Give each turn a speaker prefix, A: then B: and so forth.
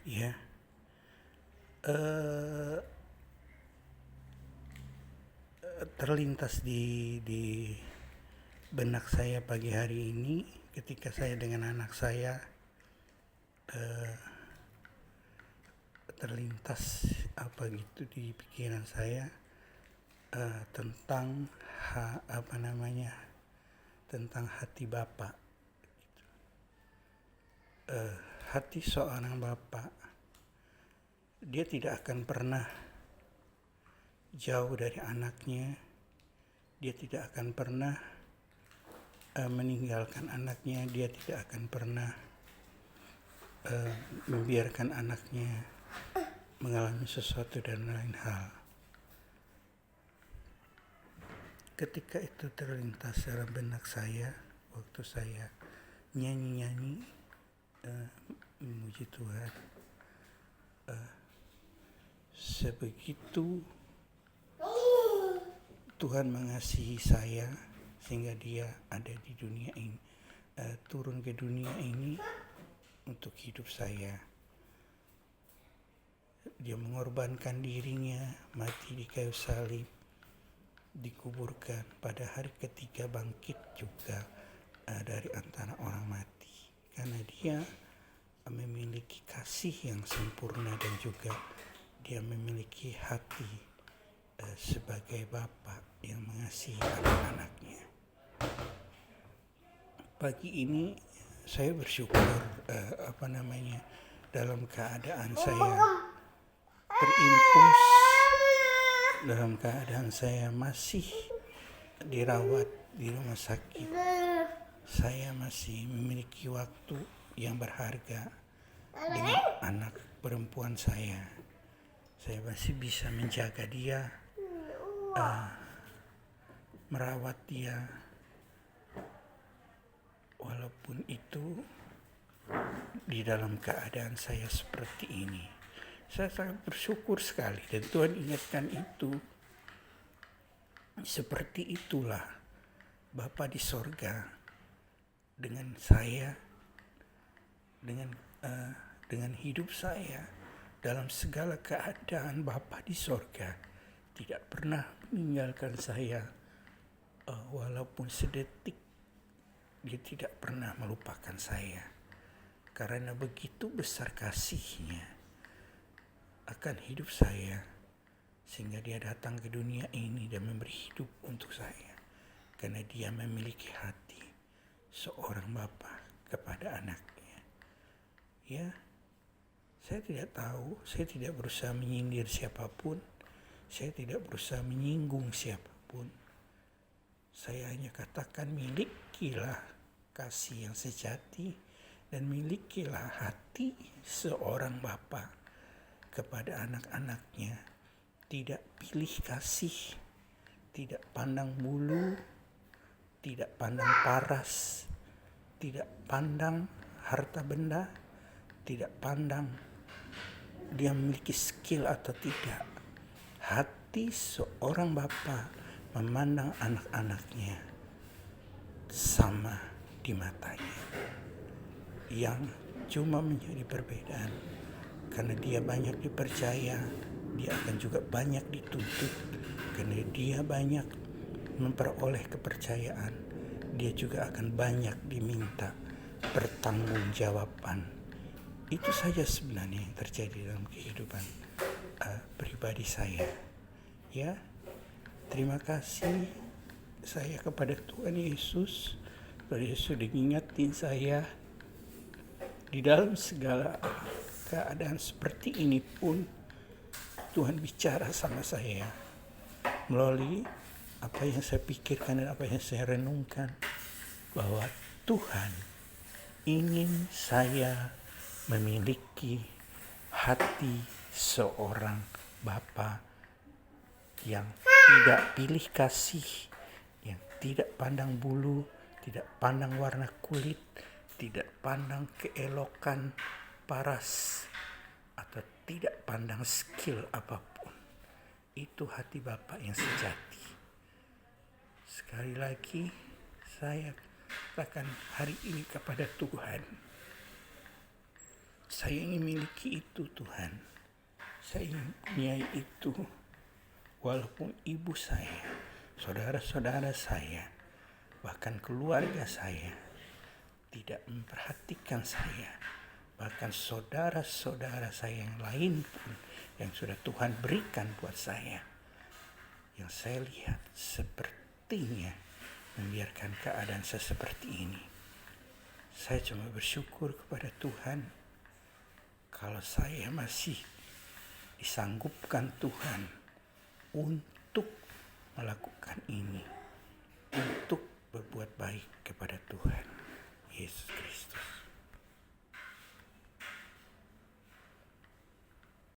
A: ya. Eh, Terlintas di benak saya pagi hari ini ketika saya dengan anak saya, terlintas apa gitu di pikiran saya, tentang tentang hati Bapak. Hati seorang bapak, dia tidak akan pernah jauh dari anaknya. Dia tidak akan pernah meninggalkan anaknya. Dia tidak akan pernah membiarkan anaknya mengalami sesuatu dan lain hal. Ketika itu terlintas dalam benak saya waktu saya nyanyi-nyanyi memuji Tuhan, sebegitu Tuhan mengasihi saya sehingga dia ada di dunia ini, turun ke dunia ini untuk hidup saya. Dia mengorbankan dirinya, mati di kayu salib, dikuburkan, pada hari ketiga bangkit juga dari antara orang mati, karena dia memiliki kasih yang sempurna dan juga dia memiliki hati sebagai Bapa yang mengasihi anak-anaknya. Pagi ini saya bersyukur dalam keadaan saya terimpuls, dalam keadaan saya masih dirawat di rumah sakit. Saya masih memiliki waktu yang berharga dengan anak perempuan saya. Saya masih bisa menjaga dia, merawat dia. Walaupun itu di dalam keadaan saya seperti ini, saya sangat bersyukur sekali, dan Tuhan ingatkan itu. Seperti itulah Bapa di sorga dengan saya, dengan hidup saya dalam segala keadaan. Bapa di sorga tidak pernah meninggalkan saya, walaupun sedetik. Dia tidak pernah melupakan saya, karena begitu besar kasihnya akan hidup saya, sehingga dia datang ke dunia ini dan memberi hidup untuk saya, karena dia memiliki hati seorang bapa kepada anaknya. Ya, saya tidak tahu, saya tidak berusaha menyindir siapapun, saya tidak berusaha menyinggung siapapun. Saya hanya katakan, milikilah kasih yang sejati dan milikilah hati seorang bapa kepada anak-anaknya. Tidak pilih kasih, tidak pandang bulu, tidak pandang paras, tidak pandang harta benda, tidak pandang dia memiliki skill atau tidak. Hati seorang bapa memandang anak-anaknya sama di matanya. Yang cuma menjadi perbedaan, karena dia banyak dipercaya, dia akan juga banyak dituntut. Karena dia banyak memperoleh kepercayaan, dia juga akan banyak diminta pertanggungjawaban. Itu saja sebenarnya yang terjadi dalam kehidupan pribadi saya. Ya, terima kasih saya kepada Tuhan Yesus. Tuhan Yesus sudah mengingatkan saya di dalam segala keadaan seperti ini pun. Tuhan bicara sama saya melalui apa yang saya pikirkan dan apa yang saya renungkan, bahwa Tuhan ingin saya memiliki hati seorang bapa yang tidak pilih kasih, yang tidak pandang bulu, tidak pandang warna kulit, tidak pandang keelokan paras, atau tidak pandang skill apapun. Itu hati Bapa yang sejati. Sekali lagi saya katakan hari ini kepada Tuhan, Saya ingin miliki itu, Tuhan. Saya ingin punya itu. Walaupun ibu saya, saudara-saudara saya, bahkan keluarga saya tidak memperhatikan saya, bahkan saudara-saudara saya yang lain pun yang sudah Tuhan berikan buat saya, yang saya lihat sepertinya membiarkan keadaan seperti ini. Saya cuma bersyukur kepada Tuhan kalau saya masih disanggupkan Tuhan untuk melakukan ini, untuk berbuat baik kepada Tuhan Yesus Kristus.